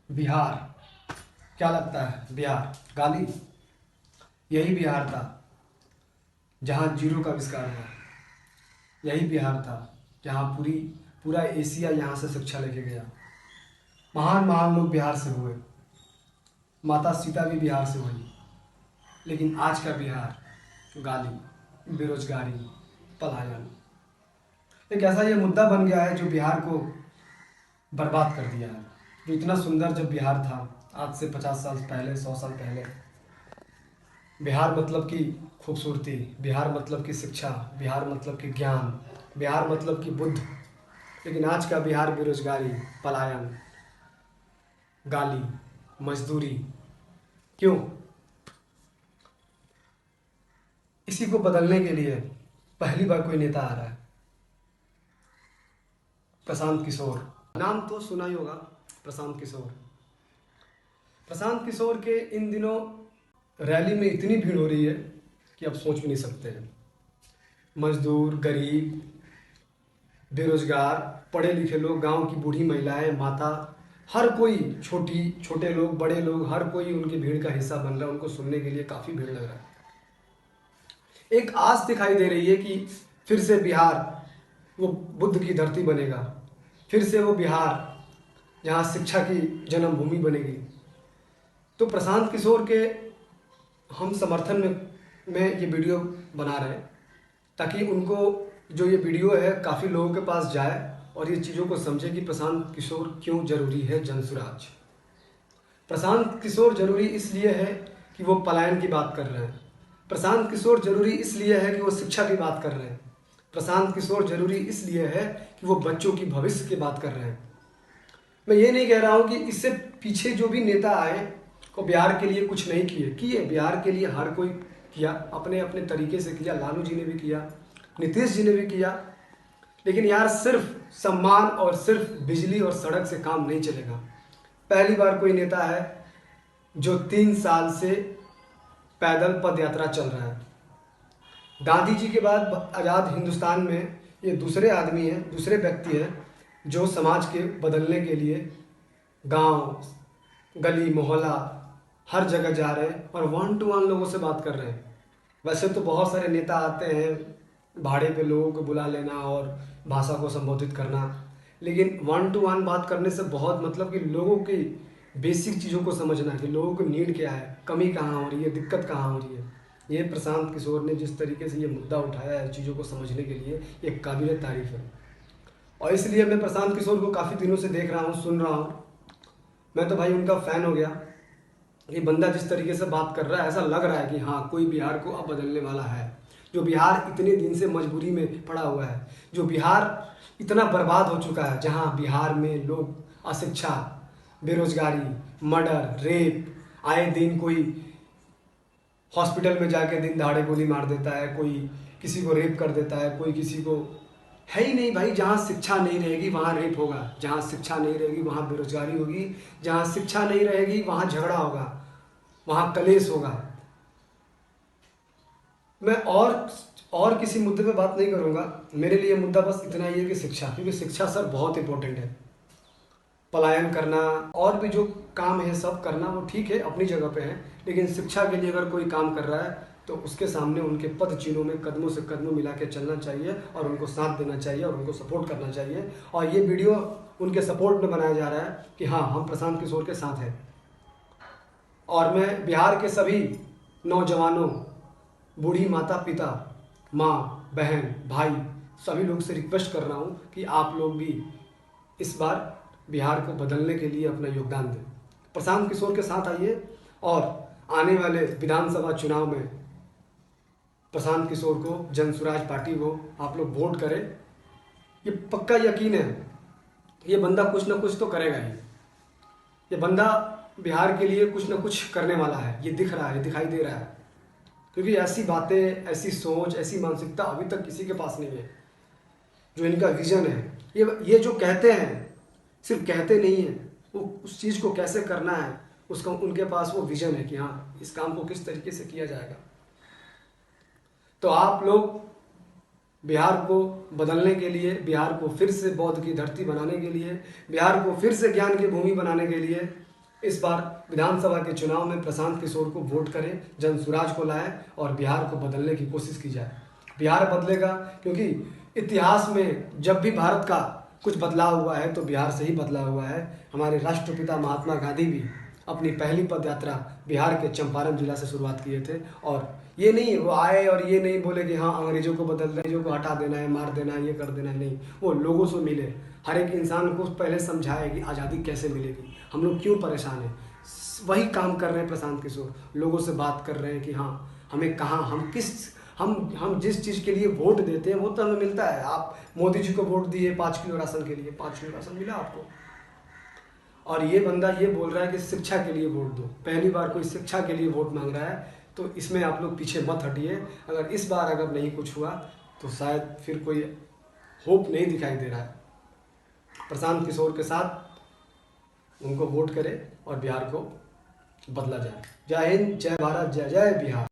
बिहार, क्या लगता है बिहार गाली? यही बिहार था जहाँ जीरो का आविष्कार हुआ। यही बिहार था जहाँ पूरा एशिया यहाँ से शिक्षा लेके गया। महान महान लोग बिहार से हुए, माता सीता भी बिहार से हुई। लेकिन आज का बिहार गाली, बेरोजगारी, पलायन, एक ऐसा ये मुद्दा बन गया है जो बिहार को बर्बाद कर दिया है। जो इतना सुंदर जब बिहार था, आज से 50 साल पहले, 100 साल पहले, बिहार मतलब की खूबसूरती, बिहार मतलब की शिक्षा, बिहार मतलब की ज्ञान, बिहार मतलब की बुद्ध। लेकिन आज का बिहार बेरोजगारी, पलायन, गाली, मजदूरी। क्यों? इसी को बदलने के लिए पहली बार कोई नेता आ रहा है, प्रशांत किशोर। नाम तो सुना ही होगा, प्रशांत किशोर। प्रशांत किशोर के इन दिनों रैली में इतनी भीड़ हो रही है कि आप सोच भी नहीं सकते हैं। मजदूर, गरीब, बेरोजगार, पढ़े लिखे लोग, गांव की बूढ़ी महिलाएं, माता, हर कोई, छोटे लोग, बड़े लोग, हर कोई उनकी भीड़ का हिस्सा बन रहा है। उनको सुनने के लिए काफ़ी भीड़ लग रहा है। एक आस दिखाई दे रही है कि फिर से बिहार वो बुद्ध की धरती बनेगा, फिर से वो बिहार जहाँ शिक्षा की जन्मभूमि बनेगी। तो प्रशांत किशोर के हम समर्थन में ये वीडियो बना रहे हैं, ताकि उनको जो ये वीडियो है काफ़ी लोगों के पास जाए और ये चीज़ों को समझे कि प्रशांत किशोर क्यों जरूरी है जनसुराज। प्रशांत किशोर जरूरी इसलिए है कि वो पलायन की बात कर रहे हैं। प्रशांत किशोर जरूरी इसलिए है कि वो शिक्षा की बात कर रहे हैं। प्रशांत किशोर जरूरी इसलिए है कि वो बच्चों की भविष्य की बात कर रहे हैं। मैं ये नहीं कह रहा हूँ कि इससे पीछे जो भी नेता आए वो बिहार के लिए कुछ नहीं किए बिहार के लिए हर कोई किया, अपने अपने तरीके से किया। लालू जी ने भी किया, नीतीश जी ने भी किया। लेकिन यार सिर्फ सम्मान और सिर्फ बिजली और सड़क से काम नहीं चलेगा। पहली बार कोई नेता है जो 3 साल से पैदल पद यात्रा चल रहा है। गांधी जी के बाद आज़ाद हिंदुस्तान में ये दूसरे आदमी हैं, दूसरे व्यक्ति हैं जो समाज के बदलने के लिए गांव, गली, मोहल्ला, हर जगह जा रहे हैं और 1 to 1 लोगों से बात कर रहे हैं। वैसे तो बहुत सारे नेता आते हैं भाड़े पे लोगों को बुला लेना और भाषा को संबोधित करना, लेकिन 1 to 1 बात करने से बहुत मतलब कि लोगों की बेसिक चीज़ों को समझना कि लोगों को नीड क्या है, कमी कहाँ हो रही है, दिक्कत कहाँ हो रही है। ये प्रशांत किशोर ने जिस तरीके से ये मुद्दा उठाया है चीज़ों को समझने के लिए, ये काबिल तारीफ है। और इसलिए मैं प्रशांत किशोर को काफ़ी दिनों से देख रहा हूँ, सुन रहा हूँ। मैं तो भाई उनका फ़ैन हो गया। ये बंदा जिस तरीके से बात कर रहा है ऐसा लग रहा है कि हाँ कोई बिहार को अब बदलने वाला है। जो बिहार इतने दिन से मजबूरी में पड़ा हुआ है, जो बिहार इतना बर्बाद हो चुका है, जहाँ बिहार में लोग अशिक्षा, बेरोजगारी, मर्डर, रेप, आए दिन कोई हॉस्पिटल में जाके दिन दहाड़े गोली मार देता है, कोई किसी को रेप कर देता है, कोई किसी को, है ही नहीं भाई। जहाँ शिक्षा नहीं रहेगी वहाँ रेप होगा, जहाँ शिक्षा नहीं रहेगी वहाँ बेरोजगारी होगी, जहाँ शिक्षा नहीं रहेगी वहाँ झगड़ा होगा, वहाँ कलेश होगा। मैं और किसी मुद्दे पे बात नहीं करूँगा। मेरे लिए मुद्दा बस इतना ही है कि शिक्षा, क्योंकि शिक्षा सर बहुत इंपॉर्टेंट है। पलायन करना और भी जो काम है सब करना वो ठीक है, अपनी जगह पे है, लेकिन शिक्षा के लिए अगर कोई काम कर रहा है तो उसके सामने उनके पद चिन्हों में कदमों से कदमों मिला के चलना चाहिए और उनको साथ देना चाहिए और उनको सपोर्ट करना चाहिए। और ये वीडियो उनके सपोर्ट में बनाया जा रहा है कि हाँ हम प्रशांत किशोर के साथ हैं। और मैं बिहार के सभी नौजवानों, बूढ़ी माता पिता, माँ बहन भाई, सभी लोग से रिक्वेस्ट कर रहा हूँ कि आप लोग भी इस बार बिहार को बदलने के लिए अपना योगदान दें। प्रशांत किशोर के साथ आइए और आने वाले विधानसभा चुनाव में प्रशांत किशोर को, जनसुराज पार्टी को आप लोग वोट करें। ये पक्का यकीन है ये बंदा कुछ ना कुछ तो करेगा ही। ये बंदा बिहार के लिए कुछ ना कुछ करने वाला है, ये दिख रहा है, दिखाई दे रहा है। क्योंकि ऐसी बातें, ऐसी सोच, ऐसी मानसिकता अभी तक किसी के पास नहीं है। जो इनका विजन है, ये जो कहते हैं सिर्फ कहते नहीं हैं, वो उस चीज़ को कैसे करना है उसका उनके पास वो विजन है कि हाँ इस काम को किस तरीके से किया जाएगा। तो आप लोग बिहार को बदलने के लिए, बिहार को फिर से बौद्ध की धरती बनाने के लिए, बिहार को फिर से ज्ञान की भूमि बनाने के लिए इस बार विधानसभा के चुनाव में प्रशांत किशोर को वोट करें, जन सुराज को लाएं और बिहार को बदलने की कोशिश की जाए। बिहार बदलेगा, क्योंकि इतिहास में जब भी भारत का कुछ बदलाव हुआ है तो बिहार से ही बदला हुआ है। हमारे राष्ट्रपिता महात्मा गांधी भी अपनी पहली पद यात्रा बिहार के चंपारण जिला से शुरुआत किए थे। और ये नहीं वो आए और ये नहीं बोले कि हाँ अंग्रेजों को बदल देना, अंग्रेजों को हटा देना है, मार देना है, ये कर देना है, नहीं। वो लोगों से मिले, हर एक इंसान को पहले समझाए कि आज़ादी कैसे मिलेगी, हम लोग क्यों परेशान हैं। वही काम कर रहे हैं प्रशांत किशोर, लोगों से बात कर रहे हैं कि हाँ हमें कहाँ, हम जिस चीज़ के लिए वोट देते हैं वो तो हमें मिलता है। आप मोदी जी को वोट दिए 5 किलो राशन के लिए, 5 किलो राशन मिला आपको। और ये बंदा ये बोल रहा है कि शिक्षा के लिए वोट दो। पहली बार कोई शिक्षा के लिए वोट मांग रहा है, तो इसमें आप लोग पीछे मत हटिए। अगर इस बार अगर नहीं कुछ हुआ तो शायद फिर कोई होप नहीं दिखाई दे रहा है। प्रशांत किशोर के साथ उनको वोट करें और बिहार को बदला जाए। जय हिंद, जय भारत, जय जय बिहार।